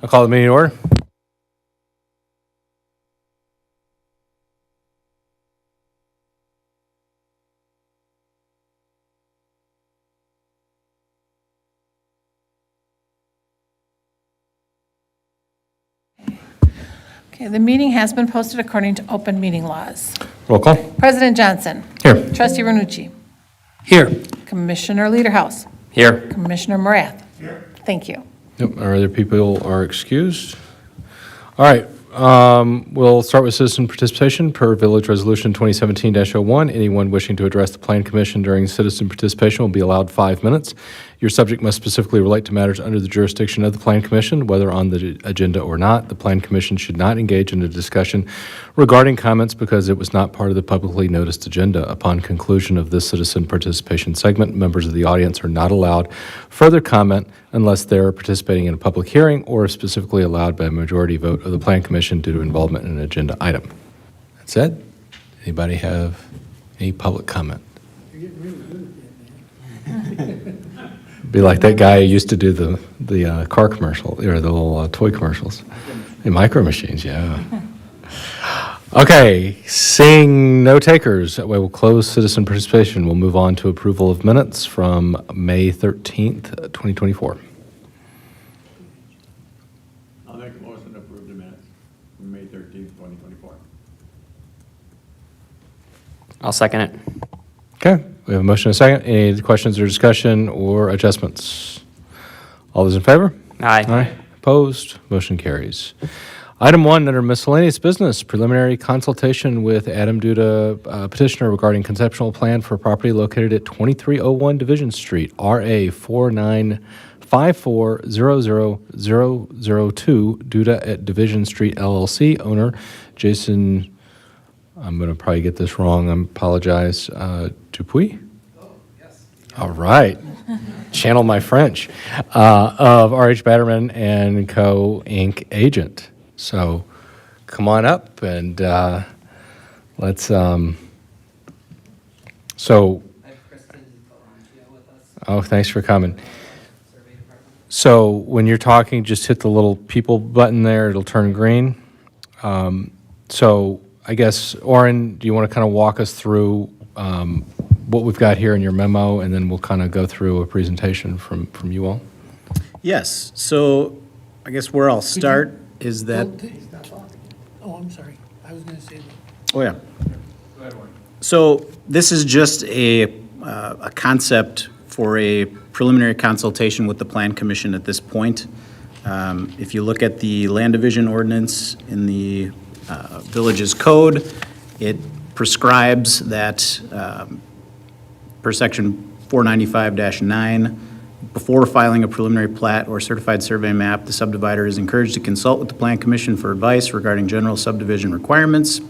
I'll call the meeting to order. Okay, the meeting has been posted according to open meeting laws. Roll call. President Johnson. Here. Trustee Renucci. Here. Commissioner Leaderhouse. Here. Commissioner Morath. Here. Thank you. Yep, our other people are excused. All right, we'll start with citizen participation per Village Resolution 2017-01. Anyone wishing to address the Plan Commission during citizen participation will be allowed 5 minutes. Your subject must specifically relate to matters under the jurisdiction of the Plan Commission, whether on the agenda or not. The Plan Commission should not engage in a discussion regarding comments because it was not part of the publicly noticed agenda. Upon conclusion of this citizen participation segment, members of the audience are not allowed further comment unless they're participating in a public hearing or specifically allowed by a majority vote of the Plan Commission due to involvement in an agenda item. That said, anybody have any public comment? Be like that guy who used to do the car commercial, or the little toy commercials. The micro machines, yeah. Okay, seeing no takers, that way we'll close citizen participation. We'll move on to approval of minutes from May 13th, 2024. I'll make a motion to approve the minutes from May 13th, 2024. I'll second it. Okay, we have a motion and a second. Any questions or discussion or adjustments? All those in favor? Aye. Opposed? Motion carries. Item 1, under miscellaneous business, preliminary consultation with Adam Duda, petitioner regarding conceptual plan for property located at 2301 Division Street, RA 4954000002, Duda at Division Street LLC, owner Jason, I'm going to probably get this wrong, I apologize, Dupuis? Oh, yes. All right. Channel my French. Of RH Batterman and Co. Inc. agent. So come on up and let's, so, oh, thanks for coming. So when you're talking, just hit the little people button there, it'll turn green. So I guess, Oren, do you want to kind of walk us through what we've got here in your memo, and then we'll kind of go through a presentation from you all? Yes, so I guess where I'll start is that, Oh, I'm sorry. I was going to say that. oh yeah. So this is just a concept for a preliminary consultation with the Plan Commission at this point. If you look at the land division ordinance in the village's code, it prescribes that per section 495-9, before filing a preliminary plat or certified survey map, the subdivider is encouraged to consult with the Plan Commission for advice regarding general subdivision requirements.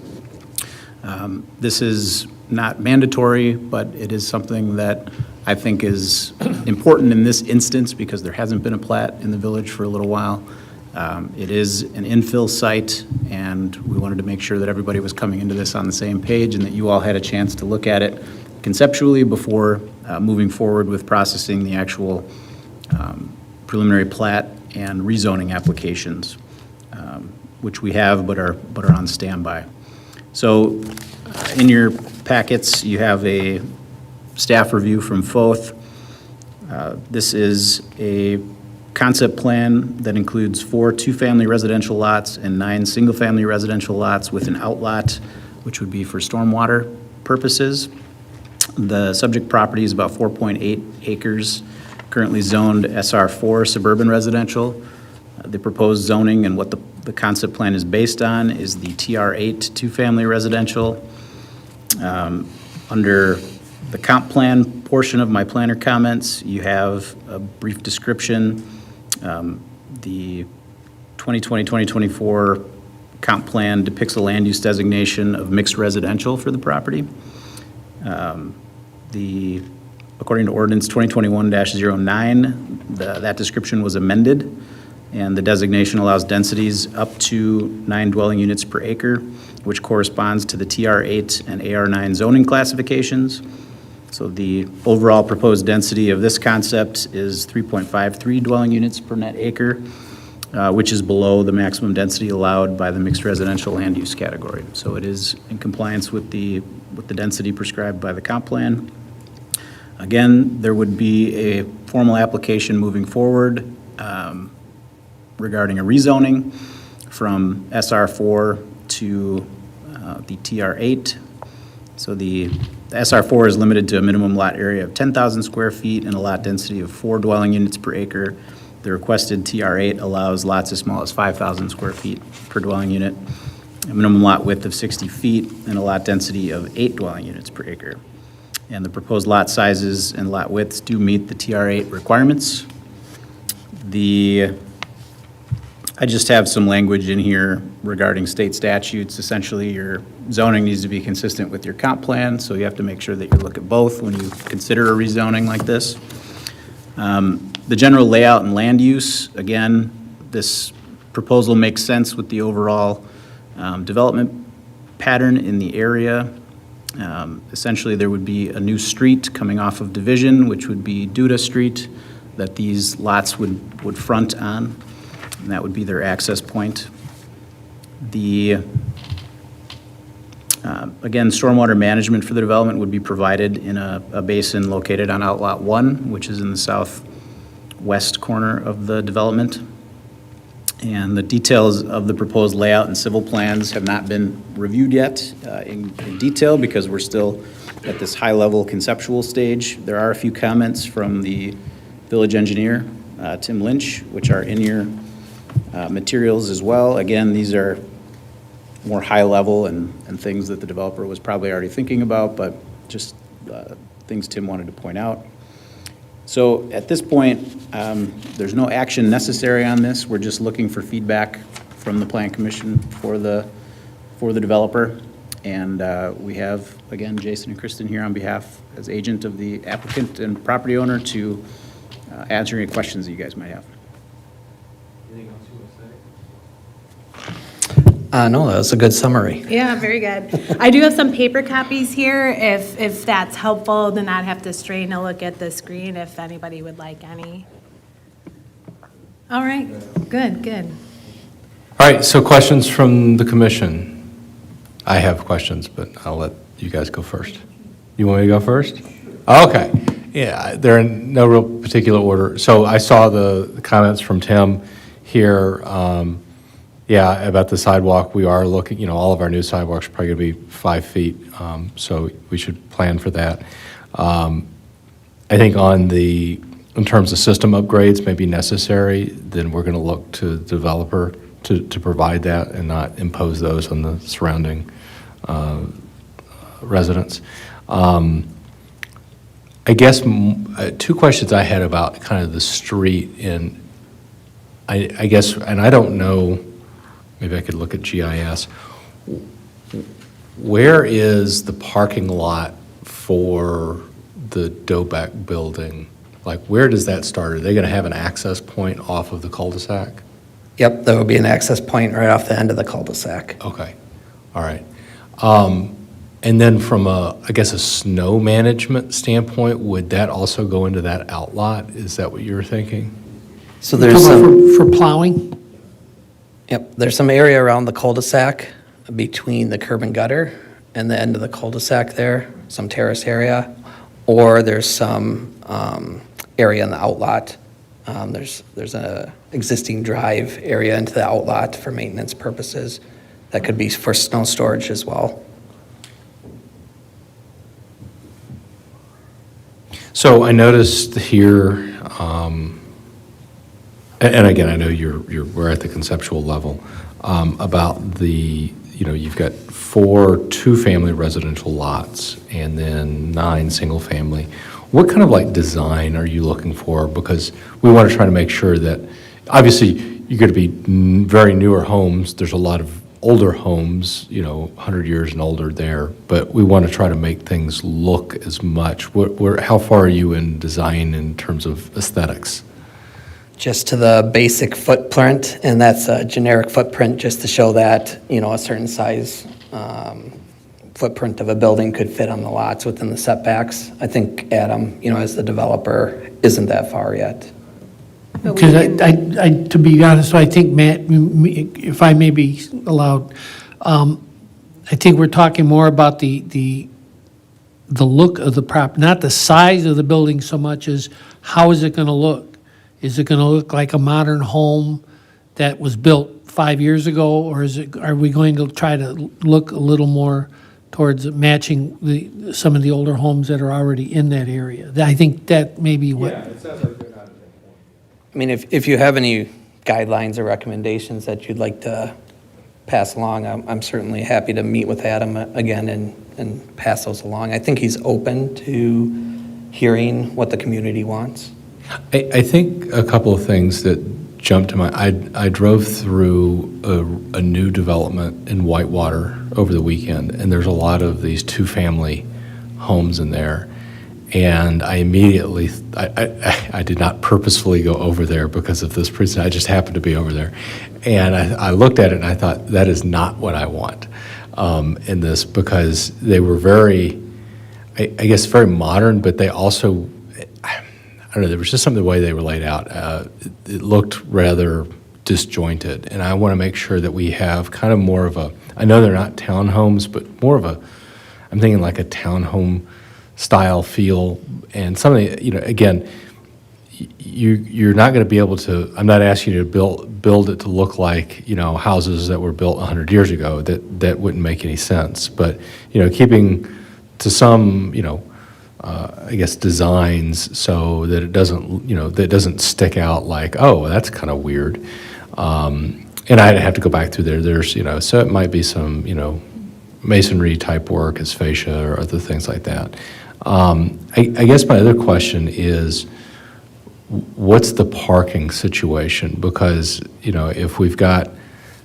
This is not mandatory, but it is something that I think is important in this instance because there hasn't been a plat in the village for a little while. It is an infill site, and we wanted to make sure that everybody was coming into this on the same page and that you all had a chance to look at it conceptually before moving forward with processing the actual preliminary plat and rezoning applications, which we have but are on standby. So in your packets, you have a staff review from FOTH. This is a concept plan that includes 4 two-family residential lots and 9 single-family residential lots with an outlot, which would be for stormwater purposes. The subject property is about 4.8 acres, currently zoned SR4 suburban residential. The proposed zoning and what the concept plan is based on is the TR8 two-family residential. Under the comp plan portion of my planner comments, you have a brief description. The 2020-2024 comp plan depicts a land use designation of mixed residential for the property. According to ordinance 2021-09, that description was amended, and the designation allows densities up to 9 dwelling units per acre, which corresponds to the TR8 and AR9 zoning classifications. So the overall proposed density of this concept is 3.53 dwelling units per net acre. which is below the maximum density allowed by the mixed residential land use category. So it is in compliance with the density prescribed by the comp plan. Again, there would be a formal application moving forward regarding a rezoning from SR4 to the TR8. So the SR4 is limited to a minimum lot area of 10,000 square feet and a lot density of 4 dwelling units per acre. The requested TR8 allows lots as small as 5,000 square feet per dwelling unit, a minimum lot width of 60 feet, and a lot density of 8 dwelling units per acre. And the proposed lot sizes and lot widths do meet the TR8 requirements. I just have some language in here regarding state statutes. Essentially, your zoning needs to be consistent with your comp plan, so you have to make sure that you look at both when you consider a rezoning like this. The general layout and land use, again, this proposal makes sense with the overall development pattern in the area. Essentially, there would be a new street coming off of Division, which would be Duda Street, that these lots would front on, and that would be their access point. Again, stormwater management for the development would be provided in a basin located on Outlot 1, which is in the southwest corner of the development. And the details of the proposed layout and civil plans have not been reviewed yet in detail because we're still at this high-level conceptual stage. There are a few comments from the village engineer, Tim Lynch, which are in your materials as well. Again, these are more high-level and things that the developer was probably already thinking about, but just things Tim wanted to point out. So at this point, there's no action necessary on this. We're just looking for feedback from the Plan Commission for the developer. And we have, again, Jason and Kristen here on behalf as agent of the applicant and property owner to answer any questions that you guys might have. Anything else you want to say? No, that was a good summary. Yeah, very good. I do have some paper copies here, if that's helpful, then I'd have to strain a look at the screen if anybody would like any. All right, good. All right, so questions from the commission? I have questions, but I'll let you guys go first. You want me to go first? Okay. Yeah, they're in no real particular order. So I saw the comments from Tim here. Yeah, about the sidewalk, we are looking, all of our new sidewalks are probably going to be 5 feet, so we should plan for that. I think in terms of system upgrades may be necessary, then we're going to look to the developer to provide that and not impose those on the surrounding residents. I guess 2 questions I had about kind of the street, and I guess, and I don't know, maybe I could look at GIS. Where is the parking lot for the Doback building? Like, where does that start? Are they going to have an access point off of the cul-de-sac? Yep, there will be an access point right off the end of the cul-de-sac. Okay, all right. And then from I guess a snow management standpoint, would that also go into that outlot? Is that what you were thinking? So there's some, For plowing? yep, there's some area around the cul-de-sac between the curb and gutter and the end of the cul-de-sac there, some terrace area, or there's some area in the outlot. There's a existing drive area into the outlot for maintenance purposes. That could be for snow storage as well. So I noticed here, and again, I know we're at the conceptual level, about you've got 4 two-family residential lots and then 9 single-family. What kind of design are you looking for? Because we want to try to make sure that, obviously, you're going to be very newer homes. There's a lot of older homes, 100 years and older there, but we want to try to make things look as much. How far are you in design in terms of aesthetics? Just to the basic footprint, and that's a generic footprint just to show that, a certain size footprint of a building could fit on the lots within the setbacks. I think Adam, as the developer, isn't that far yet. But we Because can- to be honest, I think, Matt, if I may be allowed, I think we're talking more about the look of the prop, not the size of the building so much as how is it going to look? Is it going to look like a modern home that was built 5 years ago, or are we going to try to look a little more towards matching some of the older homes that are already in that area? I think that may be what. I mean, if you have any guidelines or recommendations that you'd like to pass along, I'm certainly happy to meet with Adam again and pass those along. I think he's open to hearing what the community wants. I think a couple of things that jumped to I drove through a new development in Whitewater over the weekend, and there's a lot of these two-family homes in there. And I immediately, I did not purposefully go over there because of this presentation. I just happened to be over there. And I looked at it and I thought, that is not what I want in this, because they were very, I guess, very modern, but they also, I don't know, there was just something the way they were laid out. It looked rather disjointed. And I want to make sure that we have kind of more of a, I know they're not townhomes, but more of a, I'm thinking like a townhome style feel, and something, again, you're not going to be able to, I'm not asking you to build it to look like, houses that were built 100 years ago. That wouldn't make any sense. But, keeping to some, I guess, designs so that it doesn't, that it doesn't stick out like, oh, that's kind of weird. And I'd have to go back through there. There's, so it might be some, masonry type work as fascia or other things like that. I guess my other question is, what's the parking situation? Because, if we've got,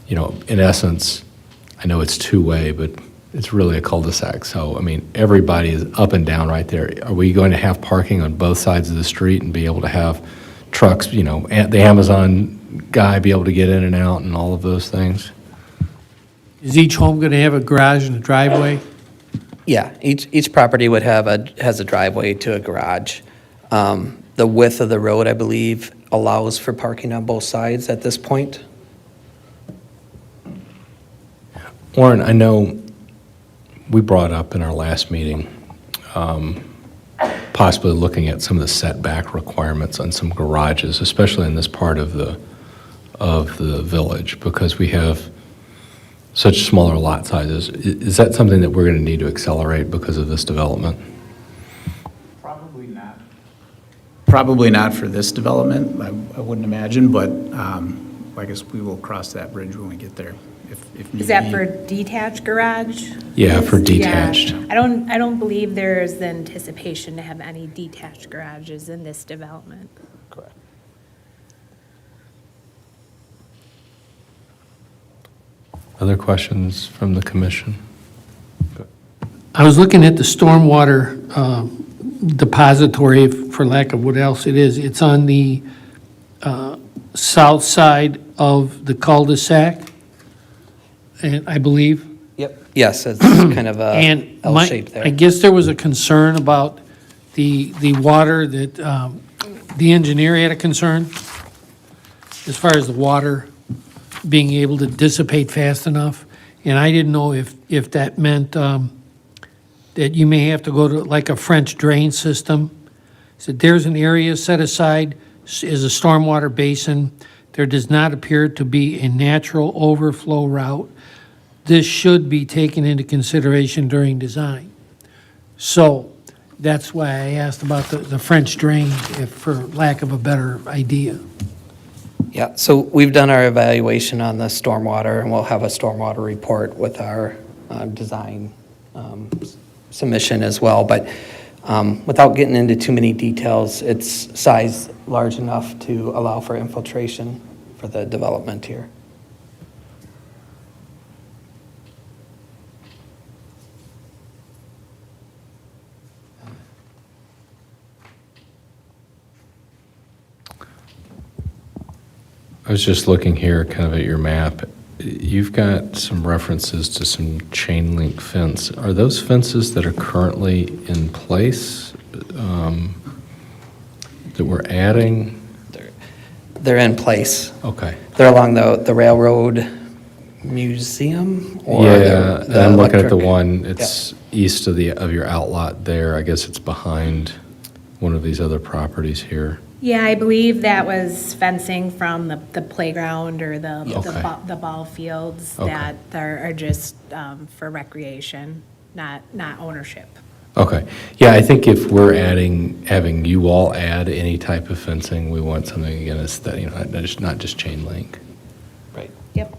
in essence, I know it's two-way, but it's really a cul-de-sac. So, everybody is up and down right there. Are we going to have parking on both sides of the street and be able to have trucks, the Amazon guy be able to get in and out and all of those things? Is each home going to have a garage and a driveway? Yeah, each property would has a driveway to a garage. The width of the road, I believe, allows for parking on both sides at this point. Warren, I know we brought up in our last meeting possibly looking at some of the setback requirements on some garages, especially in this part of the village, because we have such smaller lot sizes. Is that something that we're going to need to accelerate because of this development? Probably not. Probably not for this development, I wouldn't imagine, but I guess we will cross that bridge when we get there, if need Is that be. for detached garage? Yeah, for Yeah. detached. I don't believe there's the anticipation to have any detached garages in this development. Correct. Other questions from the commission? I was looking at the stormwater depository, for lack of what else it is. It's on the south side of the cul-de-sac, and I believe. Yep. Yes, it's kind of a And L-shape I there. guess there was a concern about the water that, the engineer had a concern as far as the water being able to dissipate fast enough. And I didn't know if that meant that you may have to go to like a French drain system. So there's an area set aside as a stormwater basin. There does not appear to be a natural overflow route. This should be taken into consideration during design. So that's why I asked about the French drain, for lack of a better idea. Yeah, so we've done our evaluation on the stormwater, and we'll have a stormwater report with our design submission as well. But without getting into too many details, it's size large enough to allow for infiltration for the development here. I was just looking here kind of at your map. You've got some references to some chain link fence. Are those fences that are currently in place that we're adding? They're in place. Okay. They're along the railroad museum or Yeah, and I'm looking at the electric- one, it's east of your outlot there. I guess it's behind one of these other properties here. Yeah, I believe that was fencing from the playground or Okay. the ball fields Okay. that are just for recreation, not ownership. Okay. Yeah, I think if we're having you all add any type of fencing, we want something, again, that's, that, you know, not just chain link. Right. Yep.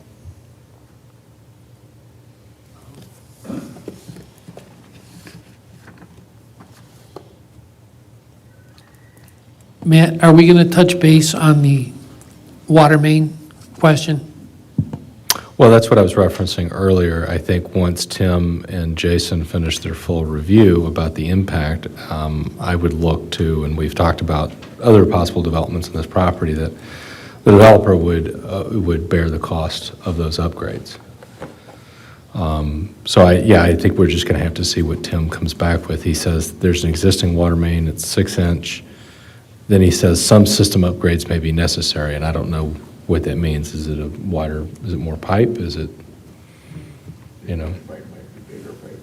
Matt, are we going to touch base on the water main question? Well, that's what I was referencing earlier. I think once Tim and Jason finish their full review about the impact, I would look to, and we've talked about other possible developments in this property, that the developer would bear the cost of those upgrades. So I think we're just going to have to see what Tim comes back with. He says there's an existing water main, it's 6-inch. Then he says some system upgrades may be necessary, and I don't know what that means. Is it is it more pipe? Is it, you know, Might be bigger, right?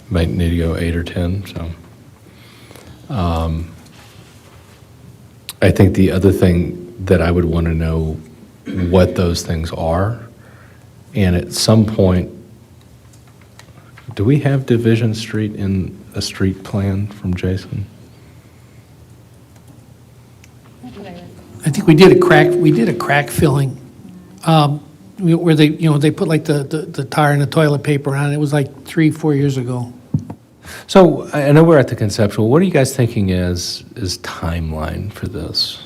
might need to go 8 or 10, so. I think the other thing that I would want to know what those things are, and at some point, do we have Division Street in a street plan from Jason? I think we did a crack filling, where they, you know, they put like the tar and the toilet paper on it. It was like 3-4 years ago. So I know we're at the conceptual. What are you guys thinking is timeline for this?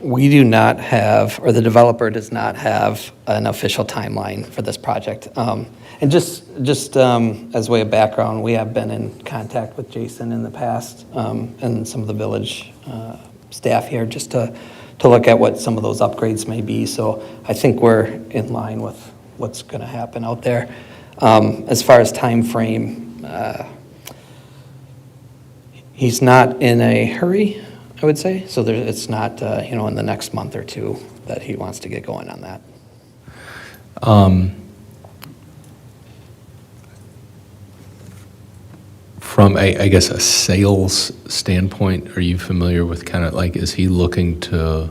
We do not have, or the developer does not have an official timeline for this project. And just as way of background, we have been in contact with Jason in the past, and some of the village staff here, just to look at what some of those upgrades may be. So I think we're in line with what's going to happen out there. As far as time frame, he's not in a hurry, I would say. So it's not, in the next month or two that he wants to get going on that. From I guess a sales standpoint, are you familiar with kind of like, is he looking to,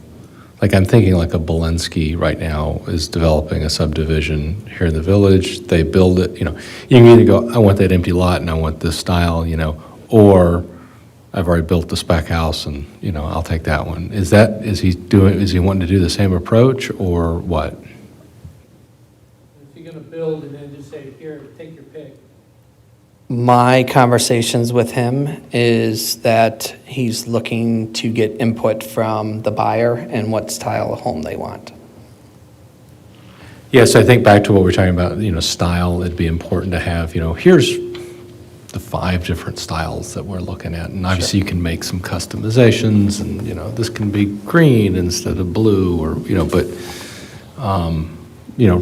like, I'm thinking like a Bolensky right now is developing a subdivision here in the village. They build it, you can either go, I want that empty lot and I want this style, or I've already built the spec house and, I'll take that one. Is he wanting to do the same approach or what? If you're going to build and then just say, here, take your pick. My conversations with him is that he's looking to get input from the buyer and what style of home they want. Yes, I think back to what we're talking about, style, it'd be important to have, here's the 5 different styles that we're looking at. And obviously you can make some customizations and, this can be green instead of blue or, but,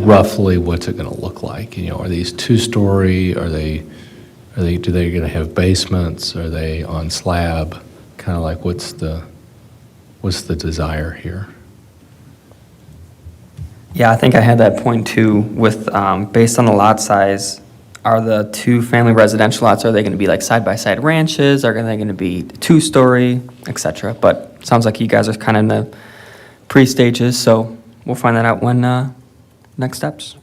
roughly what's it going to look like? Are these 2-story? Do they going to have basements? Are they on slab? Kind of like what's the desire here? Yeah, I think I had that point too with, based on the lot size, are the 2-family residential lots, are they going to be like side-by-side ranches? Are they going to be 2-story, et cetera? But it sounds like you guys are kind of in the pre-stages, so we'll find that out when, next steps.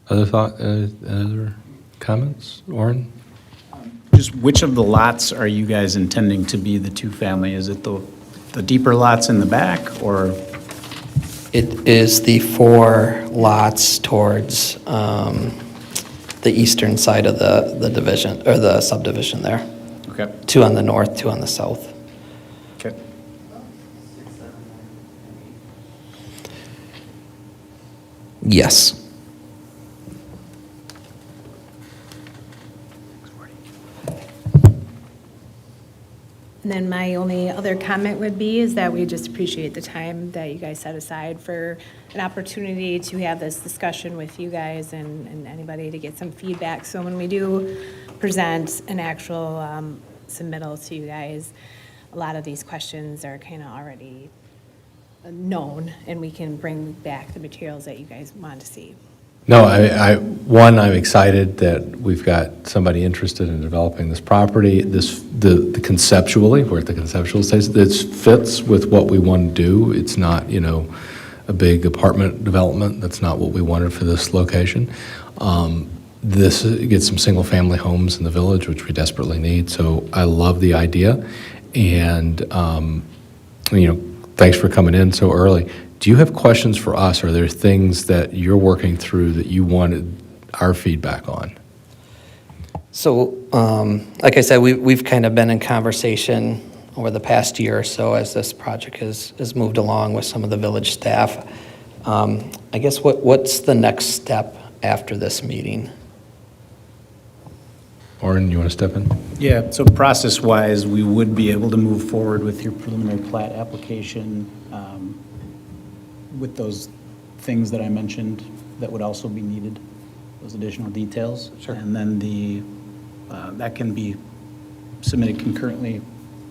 Other comments? Orin? Just which of the lots are you guys intending to be the 2-family? Is it the deeper lots in the back, or? It is the 4 lots towards the eastern side of the division, or the subdivision there. Okay. 2 on the north, 2 on the south. Okay. Yes. And then my only other comment would be is that we just appreciate the time that you guys set aside for an opportunity to have this discussion with you guys and anybody to get some feedback. So when we do present an actual submittal to you guys, a lot of these questions are kind of already known, and we can bring back the materials that you guys want to see. No, I'm excited that we've got somebody interested in developing this property. The conceptually, we're at the conceptual stage, this fits with what we want to do. It's not, a big apartment development. That's not what we wanted for this location. This gets some single-family homes in the village, which we desperately need. So I love the idea. And, thanks for coming in so early. Do you have questions for us? Are there things that you're working through that you wanted our feedback on? So, like I said, we've kind of been in conversation over the past year or so as this project has moved along with some of the village staff. I guess what's the next step after this meeting? Orin, you want to step in? Yeah, so process-wise, we would be able to move forward with your preliminary plat application with those things that I mentioned that would also be needed, those additional details. Sure. And then that can be submitted concurrently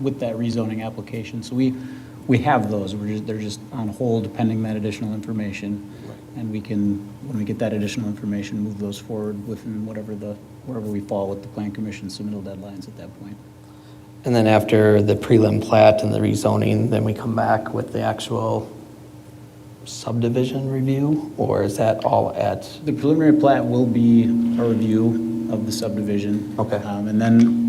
with that rezoning application. So we have those, they're just on hold pending that additional information. And we can, when we get that additional information, move those forward within wherever we fall with the Plan Commission submittal deadlines at that point. And then after the prelim plat and the rezoning, then we come back with the actual subdivision review? Or is that all at? The preliminary plat will be a review of the subdivision. Okay. And then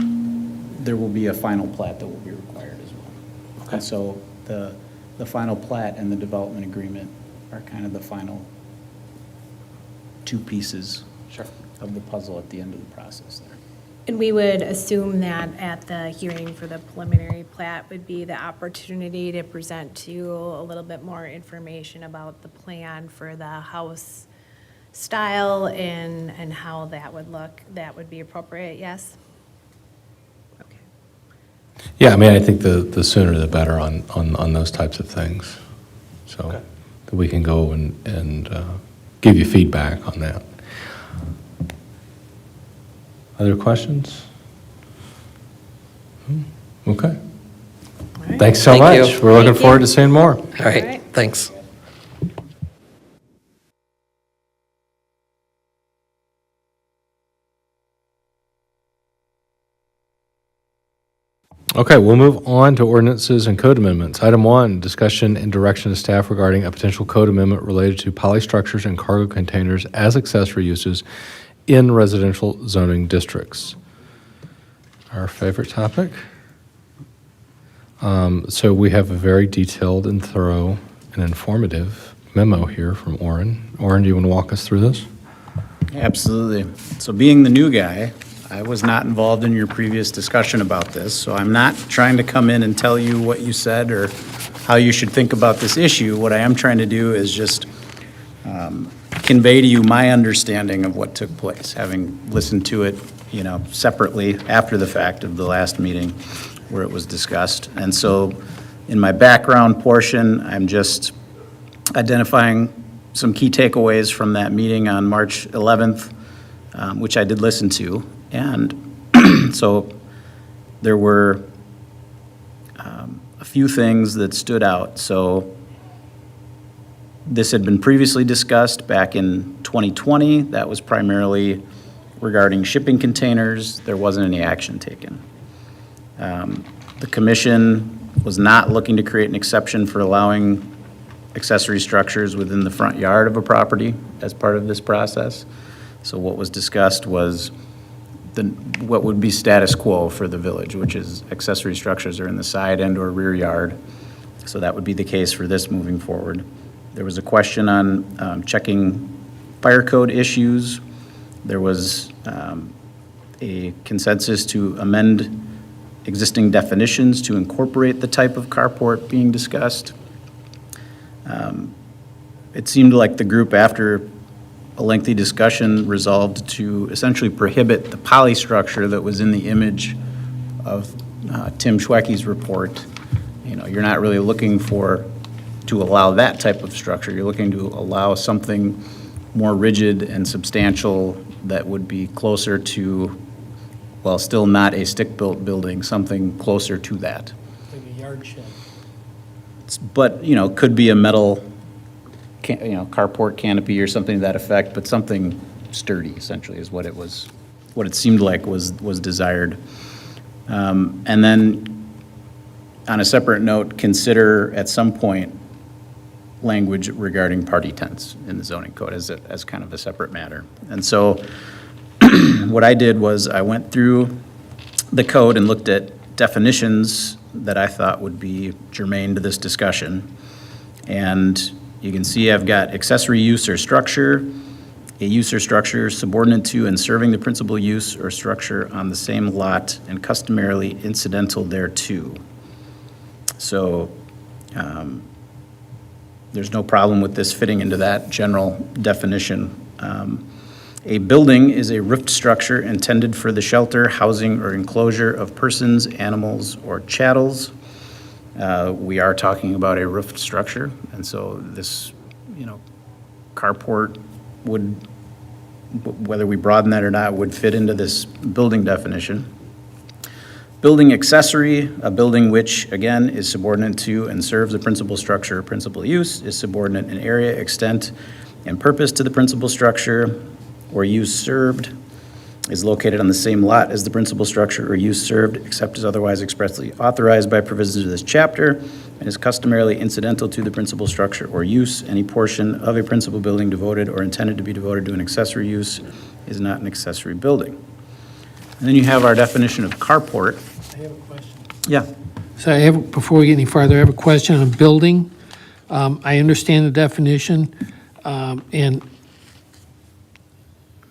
there will be a final plat that will be required as well. Okay. And so the final plat and the development agreement are kind of the final two pieces of the puzzle at the end of the process there. And we would assume that at the hearing for the preliminary plat would be the opportunity to present to you a little bit more information about the plan for the house style and how that would look. That would be appropriate, yes? Okay. Yeah, I think the sooner the better on those types of things. So that we can go and give you feedback on that. Other questions? Okay. All right. Thanks so Thank much. you. We're looking Thank forward you. to seeing more. All right, right. thanks. Okay, we'll move on to ordinances and code amendments. Item 1, discussion and direction to staff regarding a potential code amendment related to polystructures and cargo containers as accessory uses in residential zoning districts. Our favorite topic. So we have a very detailed and thorough and informative memo here from Orin. Orin, do you want to walk us through this? Absolutely. So being the new guy, I was not involved in your previous discussion about this, so I'm not trying to come in and tell you what you said or how you should think about this issue. What I am trying to do is just convey to you my understanding of what took place, having listened to it, separately after the fact of the last meeting where it was discussed. And so in my background portion, I'm just identifying some key takeaways from that meeting on March 11th, which I did listen to. And so there were a few things that stood out. So this had been previously discussed back in 2020. That was primarily regarding shipping containers. There wasn't any action taken. The commission was not looking to create an exception for allowing accessory structures within the front yard of a property as part of this process. So what was discussed was what would be status quo for the village, which is accessory structures are in the side and or rear yard. So that would be the case for this moving forward. There was a question on checking fire code issues. There was a consensus to amend existing definitions to incorporate the type of carport being discussed. It seemed like the group, after a lengthy discussion, resolved to essentially prohibit the polystructure that was in the image of Tim Schwecky's report, you're not really looking to allow that type of structure. You're looking to allow something more rigid and substantial that would be closer to, well, still not a stick-built building, something closer to that. Like a yard shed. But, could be a metal, carport canopy or something to that effect, but something sturdy essentially is what it seemed like was desired. And then, on a separate note, consider at some point language regarding party tents in the zoning code as kind of a separate matter. And so what I did was I went through the code and looked at definitions that I thought would be germane to this discussion. And you can see I've got accessory use or structure, a use or structure subordinate to and serving the principal use or structure on the same lot and customarily incidental thereto. So there's no problem with this fitting into that general definition. A building is a roofed structure intended for the shelter, housing, or enclosure of persons, animals, or chattels. We are talking about a roofed structure, and so this, carport would, whether we broaden that or not, would fit into this building definition. Building accessory, a building which, again, is subordinate to and serves a principal structure or principal use, is subordinate in area, extent, and purpose to the principal structure or use served, is located on the same lot as the principal structure or use served, except as otherwise expressly authorized by provisions of this chapter, and is customarily incidental to the principal structure or use. Any portion of a principal building devoted or intended to be devoted to an accessory use is not an accessory building. And then you have our definition of carport. I have a question. Yeah. So before we get any farther, I have a question on building. I understand the definition, and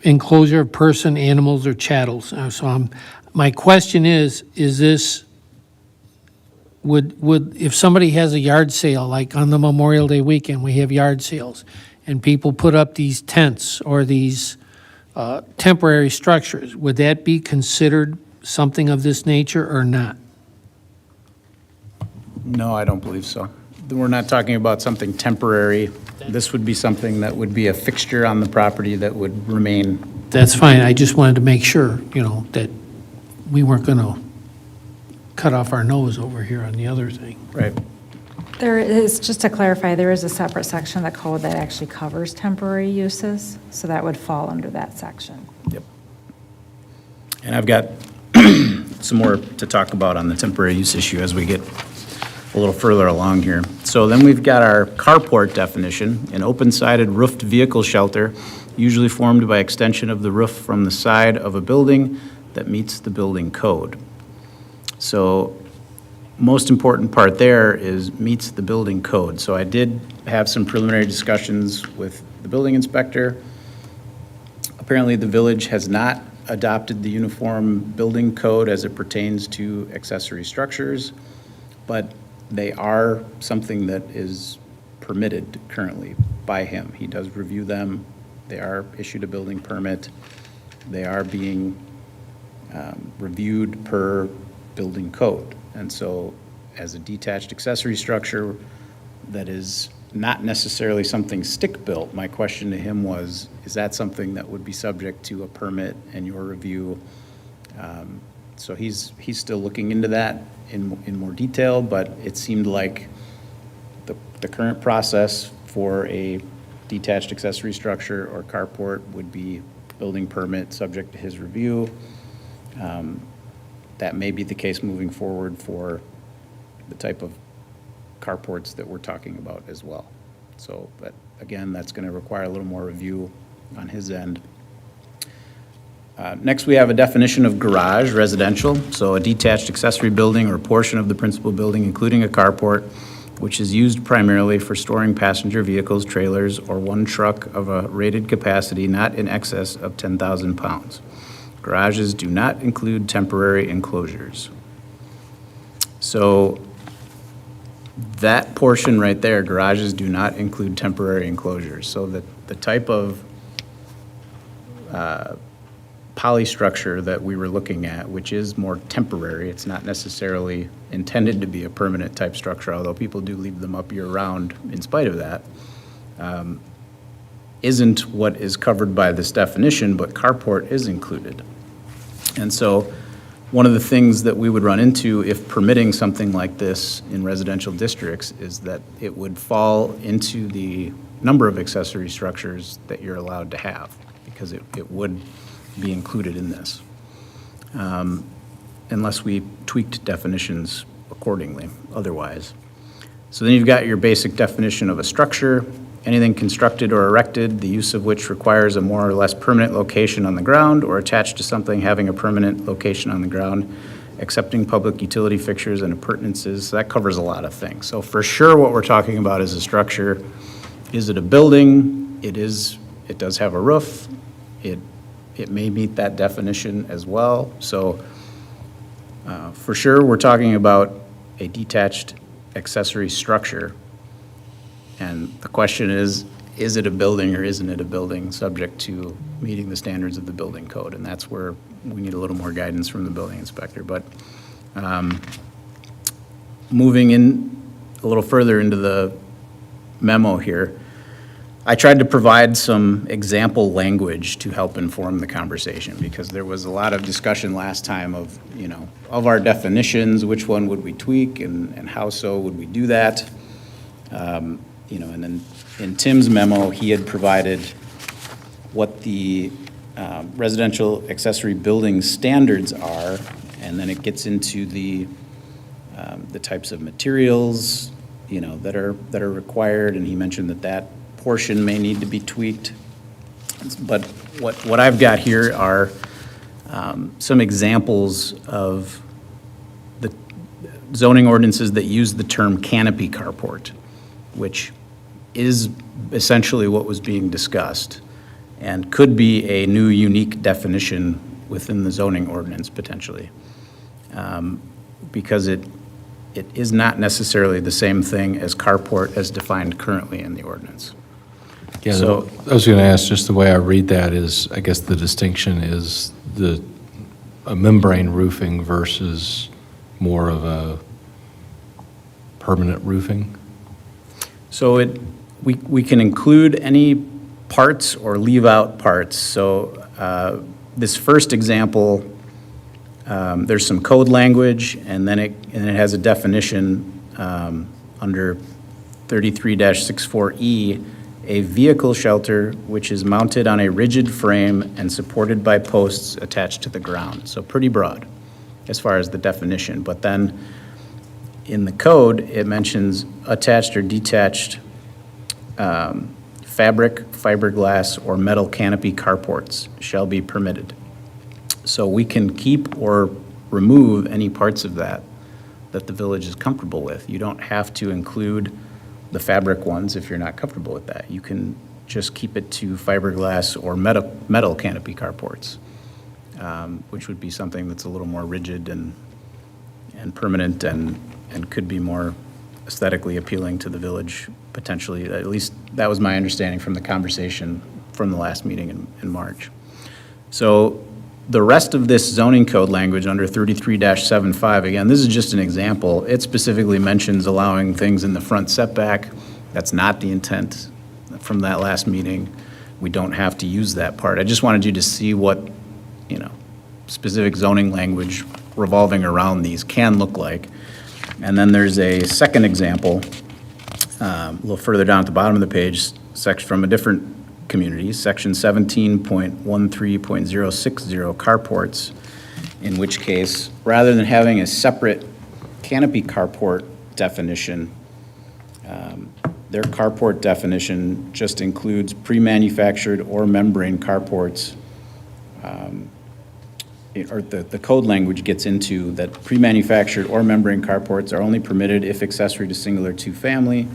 enclosure of person, animals, or chattels. My question is this, would, if somebody has a yard sale, like on the Memorial Day weekend, we have yard sales, and people put up these tents or these temporary structures, would that be considered something of this nature or not? No, I don't believe so. We're not talking about something temporary. This would be something that would be a fixture on the property that would remain. That's fine, I just wanted to make sure, that we weren't going to cut off our nose over here on the other thing. Right. There is, just to clarify, there is a separate section of the code that actually covers temporary uses, so that would fall under that section. Yep. And I've got some more to talk about on the temporary use issue as we get a little further along here. So then we've got our carport definition, an open-sided roofed vehicle shelter, usually formed by extension of the roof from the side of a building that meets the building code. So most important part there is meets the building code. So I did have some preliminary discussions with the building inspector. Apparently the village has not adopted the uniform building code as it pertains to accessory structures, but they are something that is permitted currently by him. He does review them. They are issued a building permit. They are being reviewed per building code. And so as a detached accessory structure that is not necessarily something stick-built, my question to him was, is that something that would be subject to a permit and your review? So he's still looking into that in more detail, but it seemed like the current process for a detached accessory structure or carport would be building permit subject to his review. That may be the case moving forward for the type of carports that we're talking about as well. So, but again, that's going to require a little more review on his end. Next, we have a definition of garage, residential. So a detached accessory building or portion of the principal building, including a carport, which is used primarily for storing passenger vehicles, trailers, or one truck of a rated capacity not in excess of 10,000 pounds. Garages do not include temporary enclosures. So that portion right there, garages do not include temporary enclosures. So that the type of polystructure that we were looking at, which is more temporary, it's not necessarily intended to be a permanent type structure, although people do leave them up year-round in spite of that, isn't what is covered by this definition, but carport is included. And so one of the things that we would run into if permitting something like this in residential districts is that it would fall into the number of accessory structures that you're allowed to have, because it would be included in this, unless we tweaked definitions accordingly otherwise. So then you've got your basic definition of a structure: anything constructed or erected, the use of which requires a more or less permanent location on the ground or attached to something having a permanent location on the ground, accepting public utility fixtures and appurtenances. So that covers a lot of things. So for sure what we're talking about is a structure. Is it a building? It is. It does have a roof. It may meet that definition as well. So for sure we're talking about a detached accessory structure. And the question is it a building or isn't it a building, subject to meeting the standards of the building code? And that's where we need a little more guidance from the building inspector. But moving in a little further into the memo here, I tried to provide some example language to help inform the conversation, because there was a lot of discussion last time of, of our definitions, which one would we tweak and how so would we do that? And then in Tim's memo, he had provided what the residential accessory building standards are, and then it gets into the types of materials, that are required, and he mentioned that portion may need to be tweaked. But what I've got here are some examples of the zoning ordinances that use the term canopy carport, which is essentially what was being discussed and could be a new unique definition within the zoning ordinance potentially, because it is not necessarily the same thing as carport as defined currently in the ordinance. Yeah, So- I was going to ask, just the way I read that is, I guess the distinction is a membrane roofing versus more of a permanent roofing? So we can include any parts or leave out parts. So this first example, there's some code language, and then it has a definition under 33-64E, a vehicle shelter which is mounted on a rigid frame and supported by posts attached to the ground. So pretty broad as far as the definition. But then in the code, it mentions attached or detached fabric, fiberglass, or metal canopy carports shall be permitted. So we can keep or remove any parts of that the village is comfortable with. You don't have to include the fabric ones if you're not comfortable with that. You can just keep it to fiberglass or metal canopy carports, which would be something that's a little more rigid and permanent and could be more aesthetically appealing to the village potentially. At least that was my understanding from the conversation from the last meeting in March. So the rest of this zoning code language under 33-75, again, this is just an example. It specifically mentions allowing things in the front setback. That's not the intent from that last meeting. We don't have to use that part. I just wanted you to see what, specific zoning language revolving around these can look like. And then there's a second example, a little further down at the bottom of the page, section from a different community, section 17.13.060 carports, in which case, rather than having a separate canopy carport definition, their carport definition just includes pre-manufactured or membrane carports, or the code language gets into that pre-manufactured or membrane carports are only permitted if accessory to single or two-family.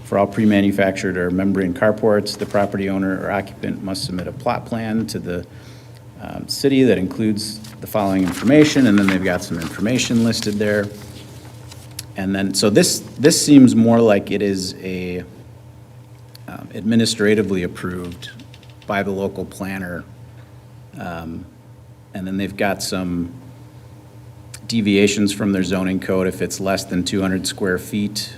For all pre-manufactured or membrane carports, the property owner or occupant must submit a plot plan to the city that includes the following information, and then they've got some information listed there. And then, so this seems more like it is a administratively approved by the local planner And then they've got some deviations from their zoning code. If it's less than 200 square feet,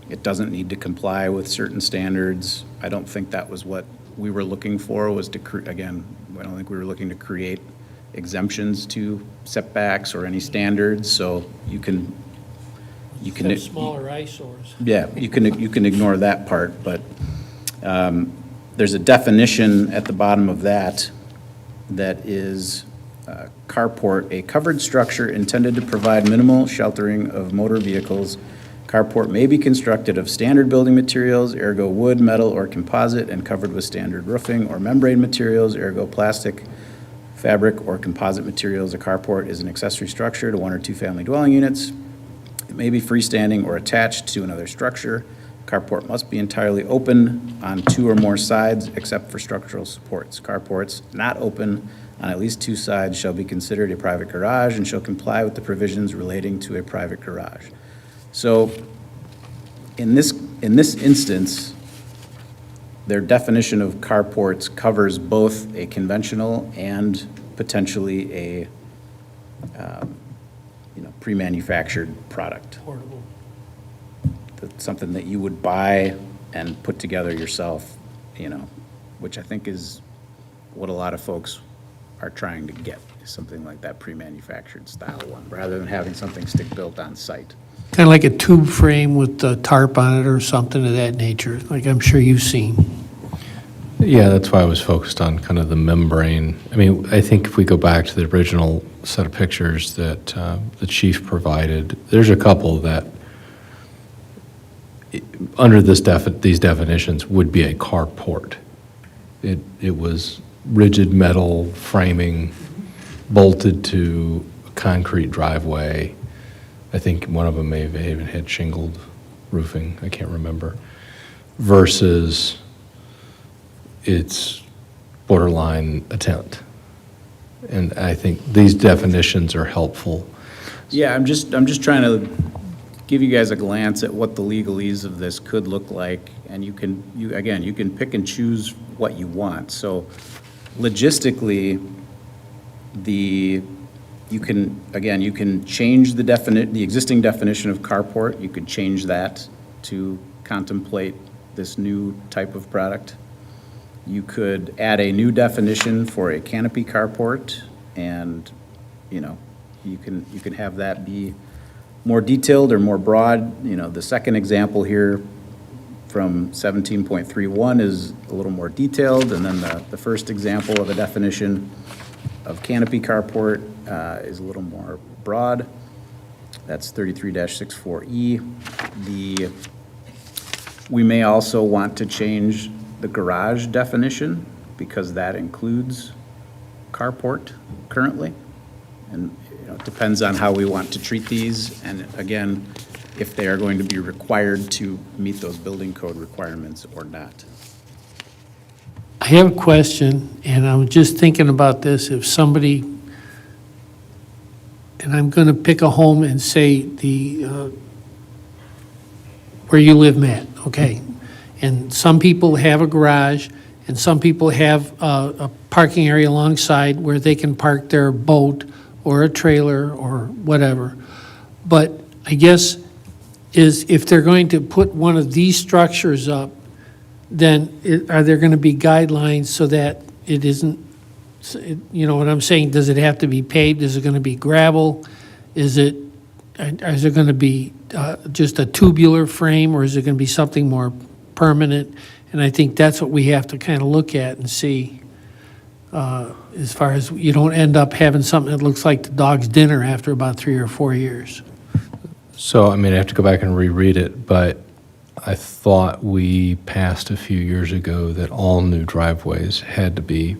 it doesn't need to comply with certain standards. I don't think that was what we were looking for, was to, again, I don't think we were looking to create exemptions to setbacks or any standards, so you can. Have smaller eyesores. Yeah, you can ignore that part, but there's a definition at the bottom of that is carport, a covered structure intended to provide minimal sheltering of motor vehicles. Carport may be constructed of standard building materials, ergo wood, metal, or composite, and covered with standard roofing or membrane materials, ergo plastic, fabric, or composite materials. A carport is an accessory structure to one or two family dwelling units. It may be freestanding or attached to another structure. Carport must be entirely open on two or more sides except for structural supports. Carports not open on at least two sides shall be considered a private garage and shall comply with the provisions relating to a private garage. So in this instance, their definition of carports covers both a conventional and potentially a pre-manufactured product. Portable. That's something that you would buy and put together yourself, which I think is what a lot of folks are trying to get, is something like that pre-manufactured style one, rather than having something stick-built on site. Kind of like a tube frame with a tarp on it or something of that nature, like I'm sure you've seen. Yeah, that's why I was focused on kind of the membrane. I mean, I think if we go back to the original set of pictures that the chief provided, there's a couple that, under these definitions, would be a carport. It was rigid metal framing bolted to a concrete driveway. I think one of them may have even had shingled roofing, I can't remember, versus its borderline a tent. And I think these definitions are helpful. Yeah, I'm just trying to give you guys a glance at what the legalese of this could look like, and you can pick and choose what you want. So logistically, you can change the existing definition of carport. You could change that to contemplate this new type of product. You could add a new definition for a canopy carport, and, you can have that be more detailed or more broad. The second example here from 17.31 is a little more detailed, and then the first example of a definition of canopy carport is a little more broad. That's 33-64E. We may also want to change the garage definition, because that includes carport currently. And it depends on how we want to treat these, and again, if they are going to be required to meet those building code requirements or not. I have a question, and I'm just thinking about this. If somebody, and I'm going to pick a home and say where you live, Matt, okay? And some people have a garage, and some people have a parking area alongside where they can park their boat or a trailer or whatever. But I guess if they're going to put one of these structures up, then are there going to be guidelines so that it isn't, you know what I'm saying? Does it have to be paved? Is it going to be gravel? Is it going to be just a tubular frame, or is it going to be something more permanent? And I think that's what we have to kind of look at and see, as far as you don't end up having something that looks like the dog's dinner after about 3 or 4 years. So, I mean, I have to go back and reread it, but I thought we passed a few years ago that all new driveways had to be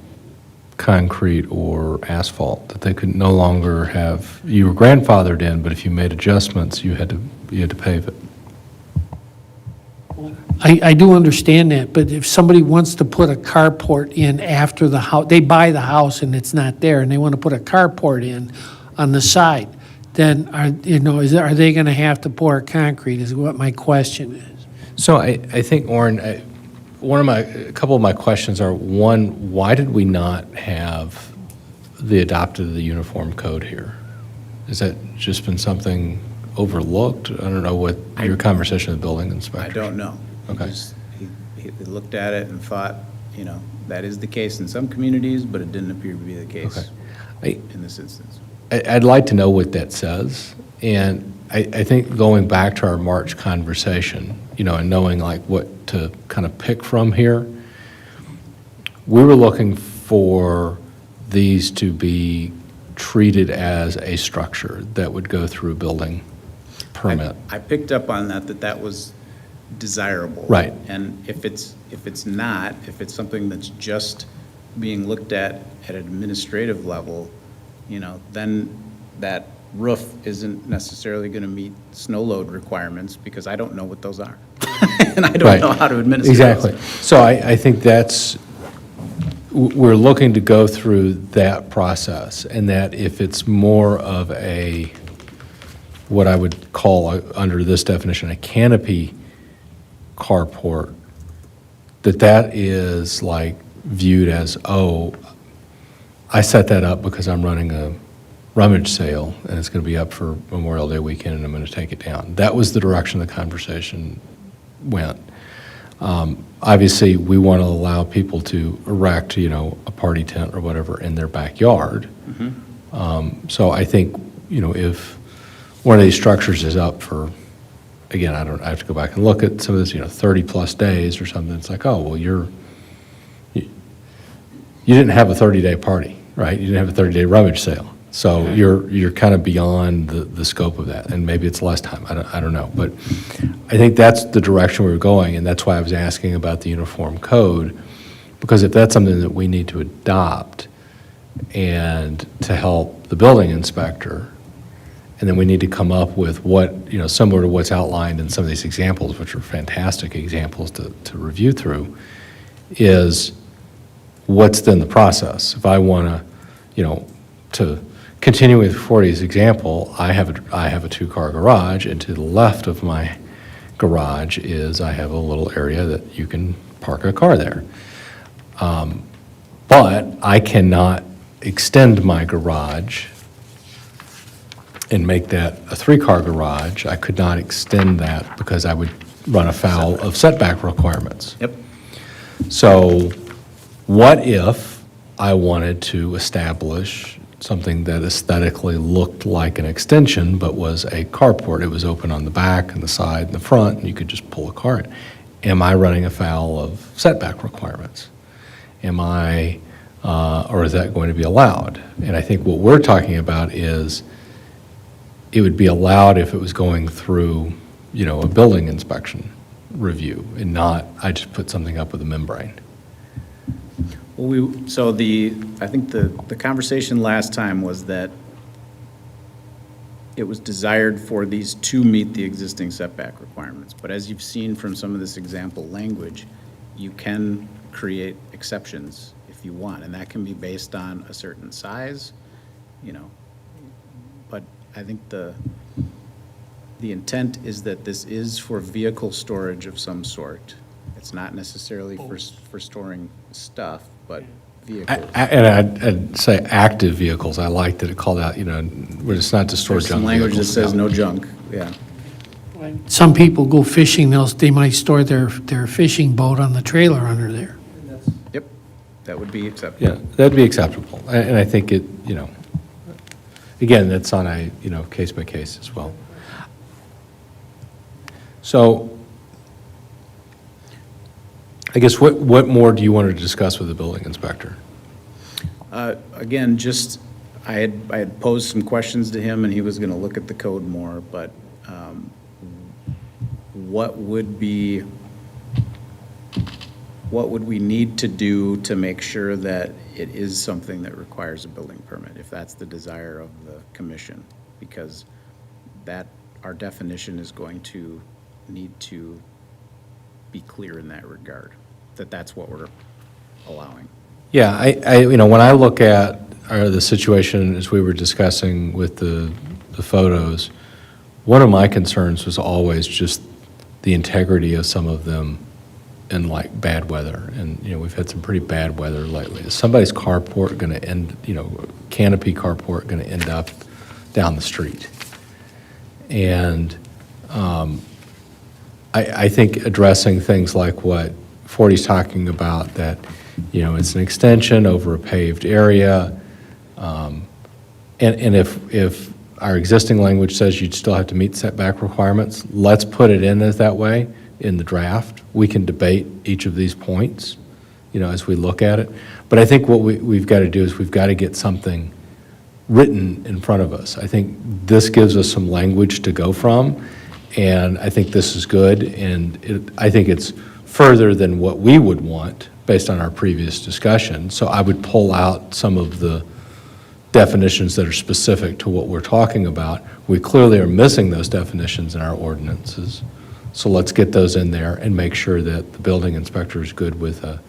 concrete or asphalt, that they could no longer have, you were grandfathered in, but if you made adjustments, you had to pave it. I do understand that, but if somebody wants to put a carport in after the house, they buy the house and it's not there, and they want to put a carport in on the side, then are they going to have to pour concrete, is what my question is. So I think, Orrin, a couple of my questions are, one, why did we not have the adopted of the uniform code here? Has that just been something overlooked? I don't know what your conversation with the building I inspector. don't know. Okay. He looked at it and thought, that is the case in some communities, but it didn't appear to be the case Okay. in this instance. I'd like to know what that says. And I think going back to our March conversation, and knowing like what to kind of pick from here, we were looking for these to be treated as a structure that would go through a building permit. I picked up on that was desirable. Right. And if it's not, if it's something that's just being looked at an administrative level, then that roof isn't necessarily going to meet snow load requirements because I don't know what those are. And I don't Right. know how to administer those. Exactly. So I think we're looking to go through that process, and that if it's more of what I would call, under this definition, a canopy carport, that is like viewed as, oh, I set that up because I'm running a rummage sale, and it's going to be up for Memorial Day weekend, and I'm going to take it down. That was the direction the conversation went. Obviously, we want to allow people to erect, a party tent or whatever in their backyard. So I think, if one of these structures is up for, again, I have to go back and look at some of this, 30-plus days or something, it's like, oh, well, you didn't have a 30-day party, right? You didn't have a 30-day rummage sale. So you're kind of beyond the scope of that, and maybe it's less time, I don't know. But I think that's the direction we were going, and that's why I was asking about the uniform code, because if that's something that we need to adopt and to help the building inspector, and then we need to come up with what, similar to what's outlined in some of these examples, which are fantastic examples to review through, is what's then the process? If I want to continue with Forty's example, I have a two-car garage, and to the left of my garage I have a little area that you can park a car there. But I cannot extend my garage and make that a three-car garage. I could not extend that because I would run afoul of setback requirements. Yep. So what if I wanted to establish something that aesthetically looked like an extension but was a carport? It was open on the back and the side and the front, and you could just pull a car in. Am I running afoul of setback requirements? Or is that going to be allowed? And I think what we're talking about is it would be allowed if it was going through, a building inspection review, and not, I just put something up with a membrane. Well, I think the conversation last time was that it was desired for these to meet the existing setback requirements. But as you've seen from some of this example language, you can create exceptions if you want, and that can be based on a certain size, But I think the intent is that this is for vehicle storage of some sort. It's not necessarily for storing stuff, but vehicles. And I'd say active vehicles. I like that it called out, where it's not to store There's junk some language that vehicles. says no junk, yeah. Some people go fishing, they might store their fishing boat on the trailer under there. Yep, that would be acceptable. Yeah, that'd be acceptable. And I think it, again, that's on a, case by case as well. So I guess what more do you want to discuss with the building inspector? Again, I had posed some questions to him, and he was going to look at the code more, but what would we need to do to make sure that it is something that requires a building permit, if that's the desire of the commission? Because our definition is going to need to be clear in that regard, that's what we're allowing. Yeah, I when I look at the situation as we were discussing with the photos, one of my concerns was always just the integrity of some of them in like bad weather, and, we've had some pretty bad weather lately. Is somebody's carport going to end, canopy carport going to end up down the street? And I think addressing things like what Forty's talking about, that, it's an extension over a paved area, and if our existing language says you'd still have to meet setback requirements, let's put it in as that way in the draft. We can debate each of these points, as we look at it. But I think what we've got to do is we've got to get something written in front of us. I think this gives us some language to go from, and I think this is good, and I think it's further than what we would want based on our previous discussion. So I would pull out some of the definitions that are specific to what we're talking about. We clearly are missing those definitions in our ordinances. So let's get those in there and make sure that the building inspector is good with a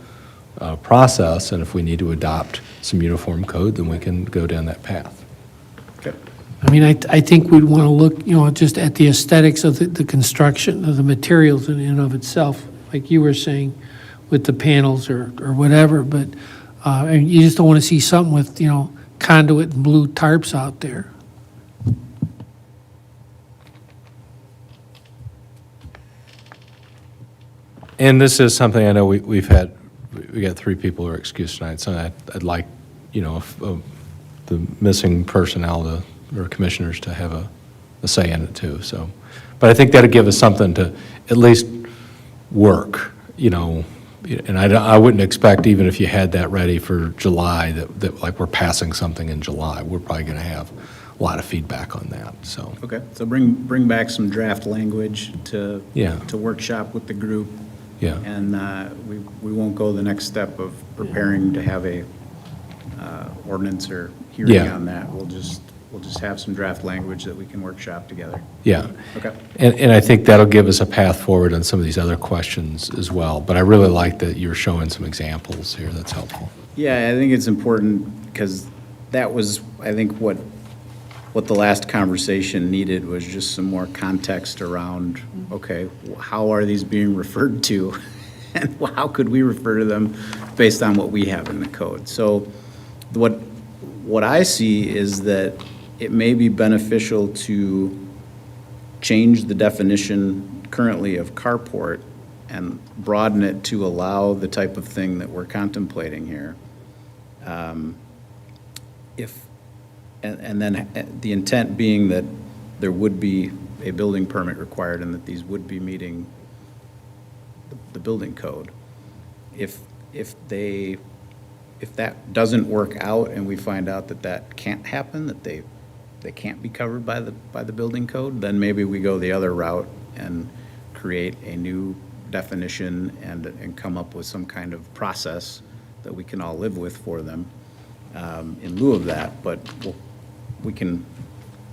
process, and if we need to adopt some uniform code, then we can go down that path. I mean, I think we'd want to look, just at the aesthetics of the construction, of the materials in and of itself, like you were saying, with the panels or whatever, but and you just don't want to see something with, conduit and blue tarps out there. And this is something I know we got 3 people who are excused tonight, so I'd like, if, the missing personnel or commissioners to have a say in it too, so. But I think that'd give us something to at least work, and I wouldn't expect, even if you had that ready for July, that like we're passing something in July. We're probably going to have a lot of feedback on that, so. Okay, so bring back some draft language to Yeah. to workshop with the group. Yeah. And we won't go the next step of preparing to have a ordinance or hearing Yeah. on that. We'll just have some draft language that we can workshop together. Yeah. Okay. And I think that'll give us a path forward on some of these other questions as well. But I really like that you're showing some examples here. That's helpful. Yeah, I think it's important because that was, I think, what the last conversation needed was just some more context around, okay, how are these being referred to? And how could we refer to them based on what we have in the code? So what I see is that it may be beneficial to change the definition currently of carport and broaden it to allow the type of thing that we're contemplating here. And then the intent being that there would be a building permit required and that these would be meeting the building code. If that doesn't work out and we find out that that can't happen, that they can't be covered by the building code, then maybe we go the other route and create a new definition and come up with some kind of process that we can all live with for them in lieu of that. But we can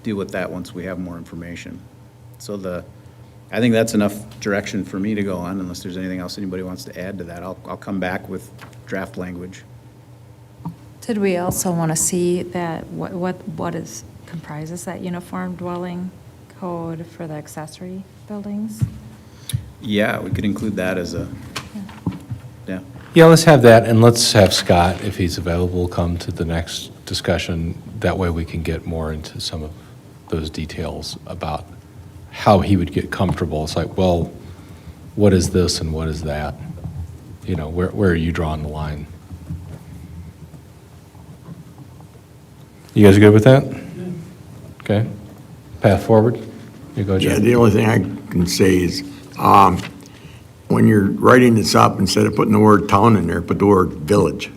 deal with that once we have more information. So I think that's enough direction for me to go on, unless there's anything else anybody wants to add to that. I'll come back with draft language. Did we also want to see that, what comprises that uniform dwelling code for the accessory buildings? Yeah, we could include that as yeah. Yeah, let's have that, and let's have Scott, if he's available, come to the next discussion. That way we can get more into some of those details about how he would get comfortable. It's like, well, what is this and what is that? Where are you drawing the line? You guys good with that? Okay. Path forward? You go, Yeah, Jeff. the only thing I can say is, when you're writing this up, instead of putting the word town in there, put the word village.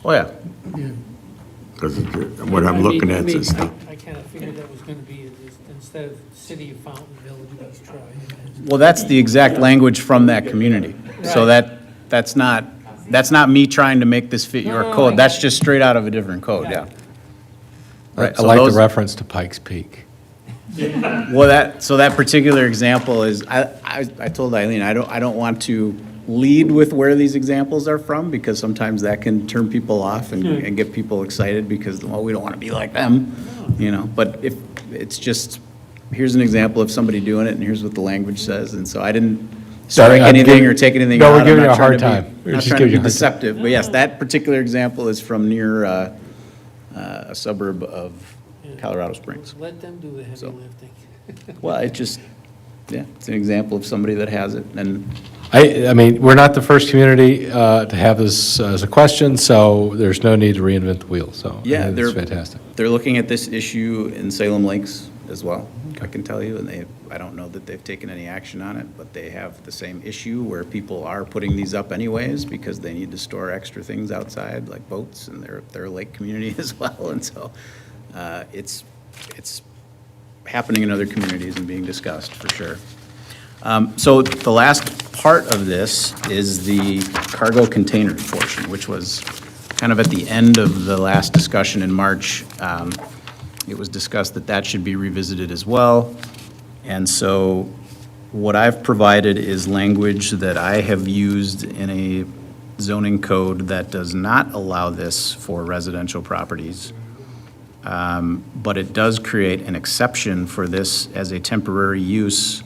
Oh, yeah. Because what I'm looking at is, I kind of figured that was going to be, instead of city of Fountainville, let's try. Well, that's the exact language from that community. So that's not me trying to make this fit your code. That's just straight out of a different code, yeah. Right, I so like the those- reference to Pikes Peak. Well, that particular example is, I told Eileen, I don't want to lead with where these examples are from, because sometimes that can turn people off and get people excited because, well, we don't want to be like them, But if it's just, here's an example of somebody doing it and here's what the language says. And so I didn't strike I'm anything giving- or take anything No, out. we're I'm giving not you a trying hard to be- time. We're Not just trying to giving you be a hard time. deceptive, but yes, that particular example is from near a suburb of Colorado Springs. Let them do the heavy So- lifting. Well, it just, yeah, it's an example of somebody that has it, and I mean, we're not the first community to have this as a question, so there's no need to reinvent the wheel, so. I yeah, think they're It's fantastic. They're looking at this issue in Salem Lakes as well, I can tell you, and I don't know that they've taken any action on it, but they have the same issue where people are putting these up anyways because they need to store extra things outside, like boats, and they're a lake community as well, and so it's happening in other communities and being discussed, for sure. So the last part of this is the cargo container portion, which was kind of at the end of the last discussion in March. It was discussed that that should be revisited as well. And so what I've provided is language that I have used in a zoning code that does not allow this for residential properties. But it does create an exception for this as a temporary use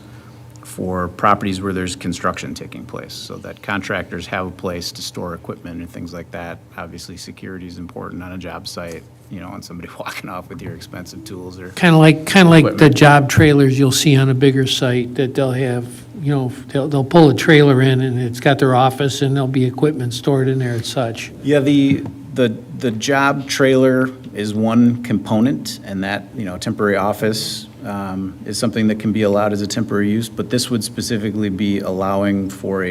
for properties where there's construction taking place, so that contractors have a place to store equipment and things like that. Obviously, security is important on a job site, you know, on somebody walking off with your expensive tools or. Kind of like the Equipment. job trailers you'll see on a bigger site that they'll have, you know, they'll pull a trailer in and it's got their office and there'll be equipment stored in there and such. Yeah, the job trailer is one component, and that, you know, temporary office is something that can be allowed as a temporary use, but this would specifically be allowing for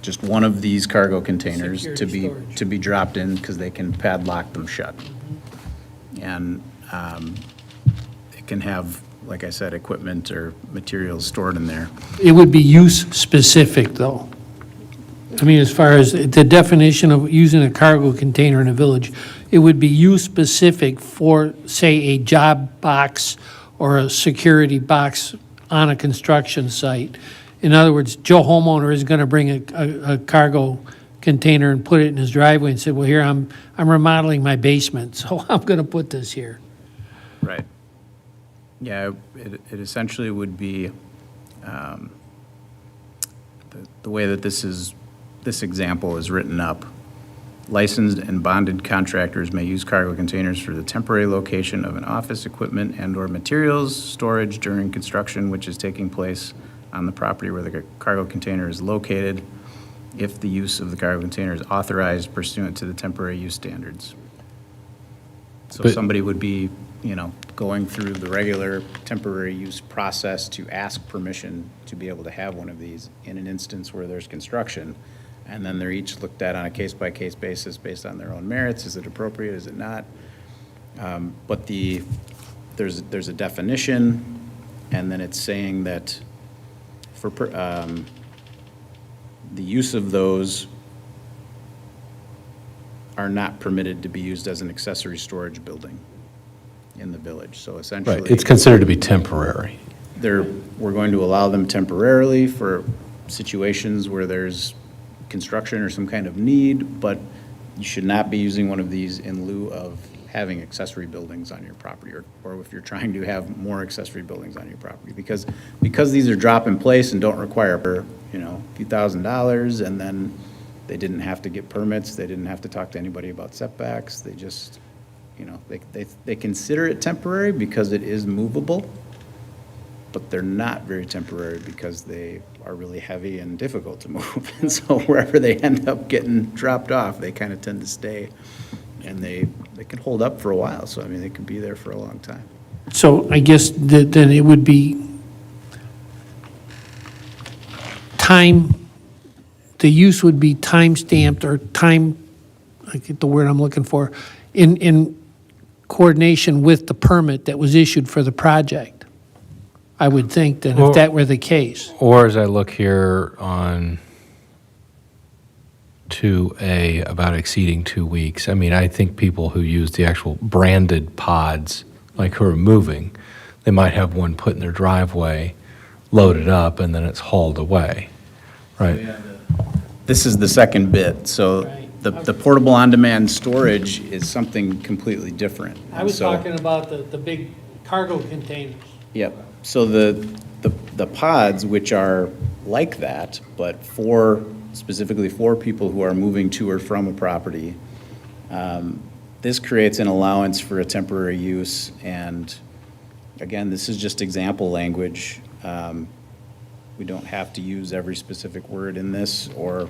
just one of these cargo containers Security storage. to be dropped in, because they can padlock them shut. And it can have, like I said, equipment or materials stored in there. It would be use-specific, though. I mean, as far as the definition of using a cargo container in a village, it would be use-specific for, say, a job box or a security box on a construction site. In other words, Joe homeowner is going to bring a cargo container and put it in his driveway and say, well, here, I'm remodeling my basement, so I'm going to put this here. Right. Yeah, it essentially would be, the way that this example is written up. Licensed and bonded contractors may use cargo containers for the temporary location of an office, equipment, and/or materials storage during construction which is taking place on the property where the cargo container is located, if the use of the cargo container is authorized pursuant to the temporary use standards. So But- somebody would be, you know, going through the regular temporary use process to ask permission to be able to have one of these in an instance where there's construction. And then they're each looked at on a case-by-case basis based on their own merits. Is it appropriate, is it not? But there's a definition, and then it's saying that for, the use of those are not permitted to be used as an accessory storage building in the village. So essentially. Right, it's considered to be temporary. We're going to allow them temporarily for situations where there's construction or some kind of need, but you should not be using one of these in lieu of having accessory buildings on your property, or if you're trying to have more accessory buildings on your property. Because these are drop in place and don't require, you know, a few $1,000s, and then they didn't have to get permits, they didn't have to talk to anybody about setbacks, they just, you know, they consider it temporary because it is movable, but they're not very temporary because they are really heavy and difficult to move. And so wherever they end up getting dropped off, they kind of tend to stay, and they can hold up for a while. So, I mean, they can be there for a long time. So I guess that then it would be the use would be time-stamped or I get the word I'm looking for, in coordination with the permit that was issued for the project. I would think that Well- if that were the case. Or as I look here on 2A about exceeding 2 weeks, I mean, I think people who use the actual branded pods, like who are moving, they might have one put in their driveway, loaded up, and then it's hauled away, right? This is the second bit. So Right. the portable on-demand storage is something completely different. I was So- talking about the big cargo containers. Yep. So the pods, which are like that, but specifically for people who are moving to or from a property, this creates an allowance for a temporary use, and again, this is just example language. We don't have to use every specific word in this or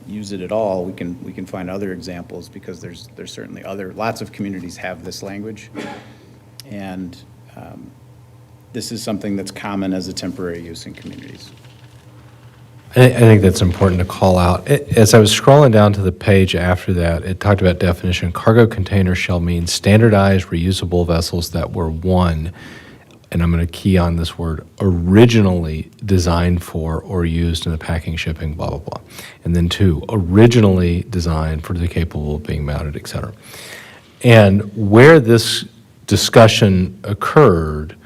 use it at all. We can find other examples because there's certainly lots of communities have this language. And this is something that's common as a temporary use in communities. I think that's important to call out. As I was scrolling down to the page after that, it talked about definition. Cargo container shall mean standardized reusable vessels that were, one, and I'm going to key on this word, originally designed for or used in the packing, shipping, blah, blah, blah. And then two, originally designed for the capable of being mounted, et cetera. And where this discussion occurred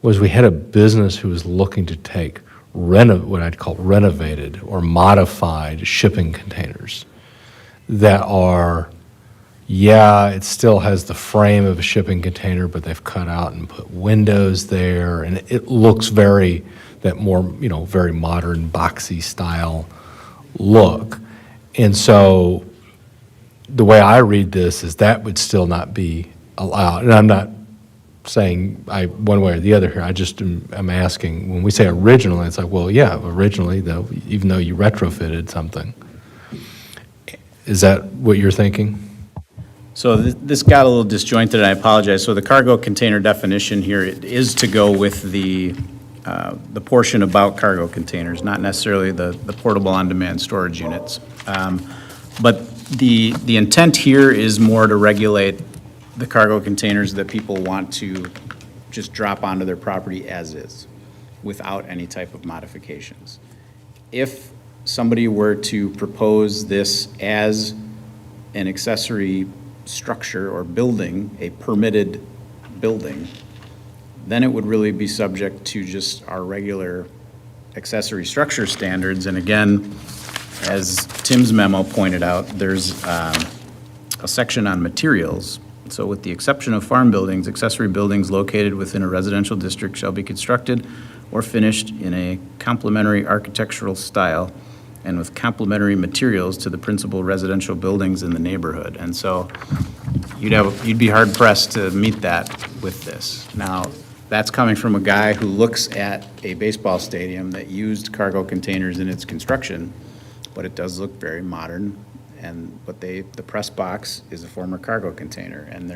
was we had a business who was looking to take what I'd call renovated or modified shipping containers that are, yeah, it still has the frame of a shipping container, but they've cut out and put windows there, and it looks very modern, boxy style look. And so the way I read this is that would still not be allowed. And I'm not saying one way or the other here. I'm asking, when we say originally, it's like, well, yeah, originally, though, even though you retrofitted something. Is that what you're thinking? So this got a little disjointed, I apologize. So the cargo container definition here is to go with the portion about cargo containers, not necessarily the portable on-demand storage units. But the intent here is more to regulate the cargo containers that people want to just drop onto their property as is, without any type of modifications. If somebody were to propose this as an accessory structure or building, a permitted building, then it would really be subject to just our regular accessory structure standards. And again, as Tim's memo pointed out, there's a section on materials. So with the exception of farm buildings, accessory buildings located within a residential district shall be constructed or finished in a complementary architectural style and with complementary materials to the principal residential buildings in the neighborhood. And so you'd be hard pressed to meet that with this. Now, that's coming from a guy who looks at a baseball stadium that used cargo containers in its construction, but it does look very modern. But the press box is a former cargo container, and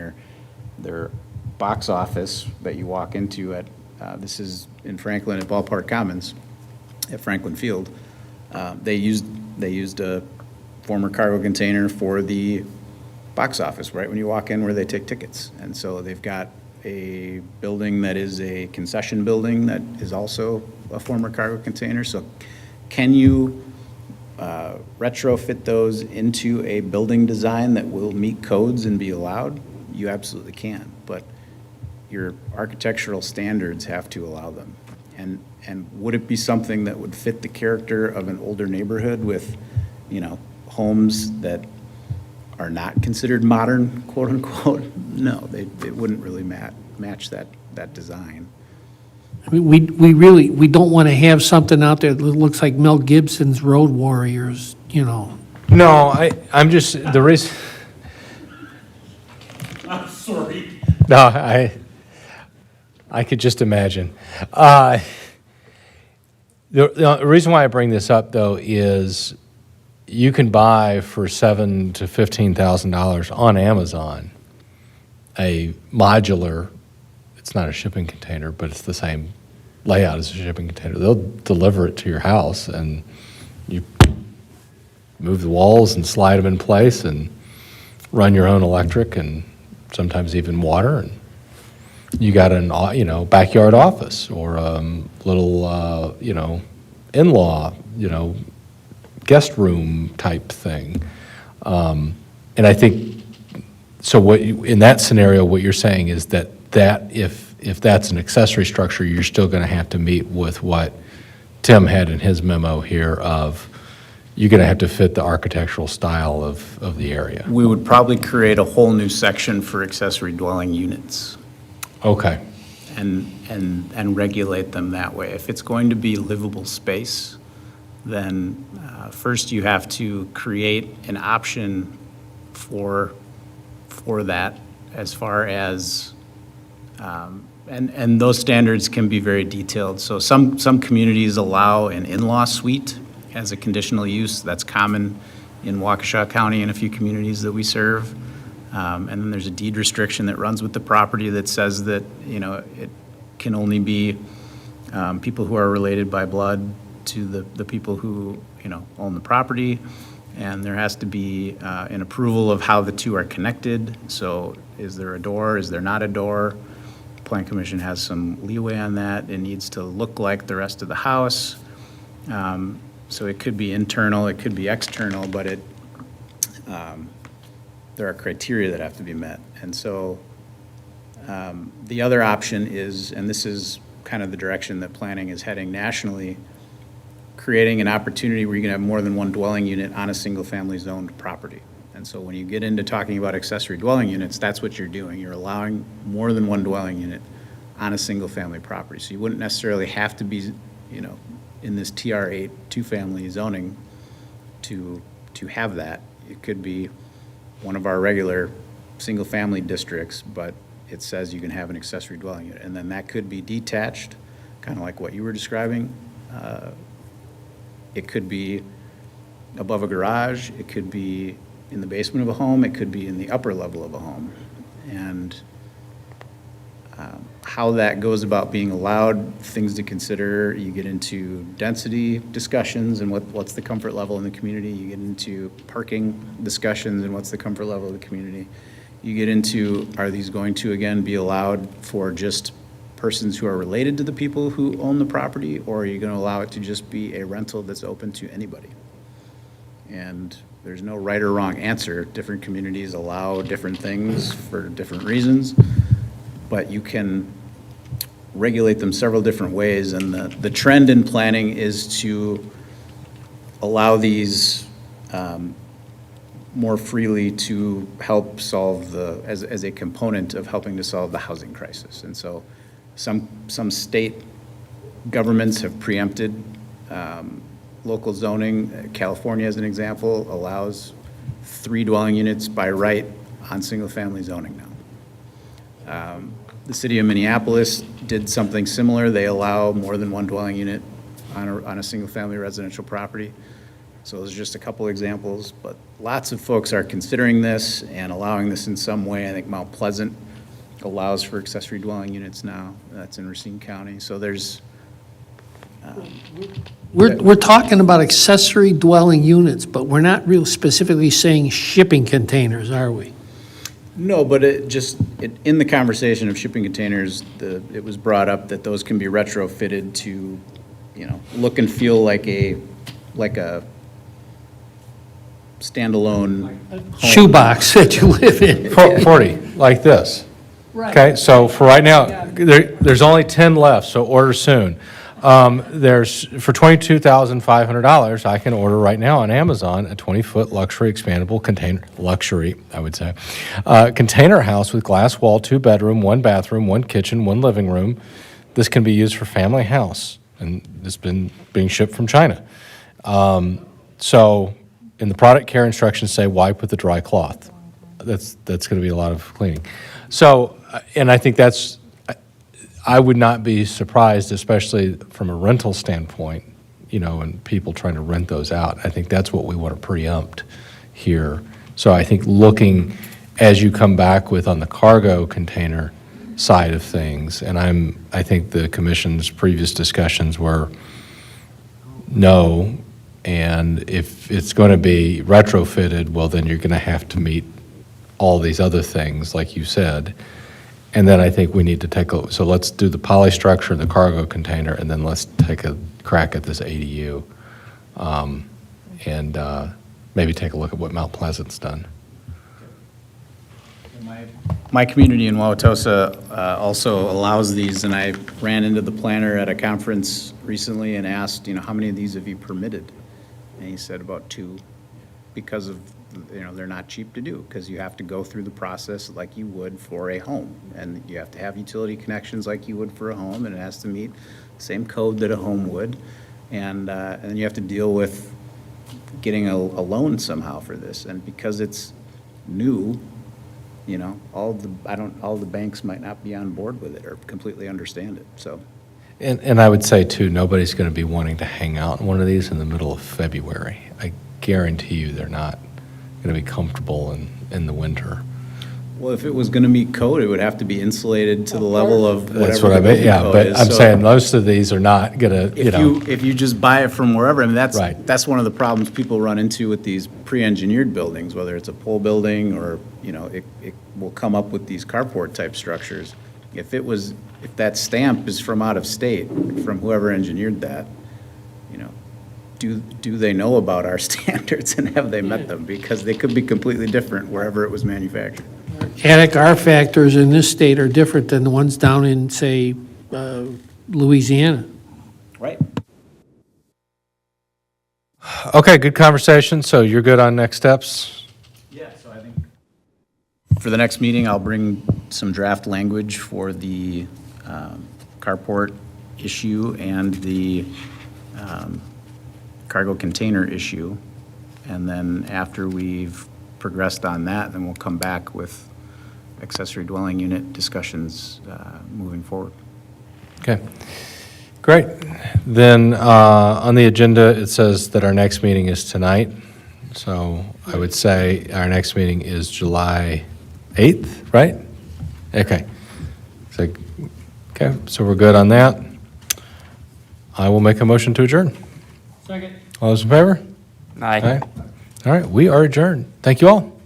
their box office that you walk into at, this is in Franklin at Ballpark Commons, at Franklin Field, they used a former cargo container for the box office, right when you walk in where they take tickets. And so they've got a building that is a concession building that is also a former cargo container. So can you retrofit those into a building design that will meet codes and be allowed? You absolutely can, but your architectural standards have to allow them. And would it be something that would fit the character of an older neighborhood with, homes that are not considered modern, quote unquote? No, it wouldn't really match that design. I mean, we don't want to have something out there that looks like Mel Gibson's Road Warriors, No, I'm just, the reason. I'm sorry. No, I could just imagine. The reason why I bring this up, though, is you can buy for $7,000 to $15,000 on Amazon a modular, it's not a shipping container, but it's the same layout as a shipping container. They'll deliver it to your house, and you move the walls and slide them in place and run your own electric and sometimes even water, and you got an backyard office or a little in-law guest room type thing. And I think so. In that scenario, what you're saying is that if that's an accessory structure, you're still going to have to meet with what Tim had in his memo here of you're going to have to fit the architectural style of the area. We would probably create a whole new section for accessory dwelling units. Okay. And regulate them that way. If it's going to be livable space, then first you have to create an option for that as far as, and those standards can be very detailed. So some communities allow an in-law suite as a conditional use. That's common in Waukesha County and a few communities that we serve. And then there's a deed restriction that runs with the property that says that, it can only be people who are related by blood to the people who, own the property. And there has to be an approval of how the two are connected. So is there a door? Is there not a door? Plan Commission has some leeway on that. It needs to look like the rest of the house. So it could be internal, it could be external, but there are criteria that have to be met. And so the other option is, and this is kind of the direction that planning is heading nationally, creating an opportunity where you can have more than one dwelling unit on a single-family zoned property. And so when you get into talking about accessory dwelling units, that's what you're doing. You're allowing more than one dwelling unit on a single-family property. So you wouldn't necessarily have to be, in this TR8 two-family zoning to have that. It could be one of our regular single-family districts, but it says you can have an accessory dwelling unit. And then that could be detached, kind of like what you were describing. It could be above a garage, it could be in the basement of a home, it could be in the upper level of a home. And how that goes about being allowed, things to consider, you get into density discussions and what's the comfort level in the community, you get into parking discussions and what's the comfort level of the community. You get into, are these going to, again, be allowed for just persons who are related to the people who own the property, or are you going to allow it to just be a rental that's open to anybody? And there's no right or wrong answer. Different communities allow different things for different reasons, but you can regulate them several different ways. And the trend in planning is to allow these more freely to help solve as a component of helping to solve the housing crisis. And so some state governments have preempted local zoning. California, as an example, allows 3 dwelling units by right on single-family zoning now. The city of Minneapolis did something similar. They allow more than 1 dwelling unit on a single-family residential property. So those are just a couple examples, but lots of folks are considering this and allowing this in some way. I think Mount Pleasant allows for accessory dwelling units now. That's in Racine County. So there's We're talking about accessory dwelling units, but we're not real specifically saying shipping containers, are we? no, but in the conversation of shipping containers, it was brought up that those can be retrofitted to, look and feel like a standalone home. Shoebox that you live in. 40, like this. Okay, so for right now, there's only 10 left, so order soon. There's, for $22,500, I can order right now on Amazon a 20-foot luxury expandable container, luxury, I would say, container house with glass wall, 2-bedroom, 1 bathroom, 1 kitchen, 1 living room. This can be used for family house, and it's been being shipped from China. So in the product care instructions say wipe with a dry cloth. That's going to be a lot of cleaning. So, and I think I would not be surprised, especially from a rental standpoint, and people trying to rent those out. I think that's what we want to preempt here. So I think looking as you come back with on the cargo container side of things, and I think the commission's previous discussions were no, and if it's going to be retrofitted, well, then you're going to have to meet all these other things, like you said. And then I think we need to so let's do the poly structure, the cargo container, and then let's take a crack at this ADU. And maybe take a look at what Mount Pleasant's done. My community in Wauwatosa also allows these, and I ran into the planner at a conference recently and asked, how many of these have you permitted? And he said about 2, because of, they're not cheap to do, because you have to go through the process like you would for a home. And you have to have utility connections like you would for a home, and it has to meet the same code that a home would. And then you have to deal with getting a loan somehow for this. And because it's new, you know, all the banks might not be on board with it or completely understand it, so. And I would say, too, nobody's going to be wanting to hang out in one of these in the middle of February. I guarantee you they're not going to be comfortable in the winter. Well, if it was gonna meet code, it would have to be insulated to the level of That's whatever what I the mean, building yeah, code but is. I'm So saying most of these are not going to, If you just buy it from wherever, I mean, Right. that's one of the problems people run into with these pre-engineered buildings, whether it's a pole building or, you know, it will come up with these carport-type structures. If that stamp is from out of state, from whoever engineered that, you know, do they know about our standards and have they met them? Because they could be completely different wherever it was manufactured. Attic R factors in this state are different than the ones down in, say, Louisiana. Right. Okay, good conversation. So you're good on next steps? Yeah, so I think. For the next meeting, I'll bring some draft language for the carport issue and the cargo container issue. And then after we've progressed on that, then we'll come back with accessory dwelling unit discussions moving forward. Okay, great. Then on the agenda, it says that our next meeting is tonight. So I would say our next meeting is July 8th, right? Okay. So we're good on that. I will make a motion to adjourn. Second. All those in favor? Aye. All right, we are adjourned. Thank you all.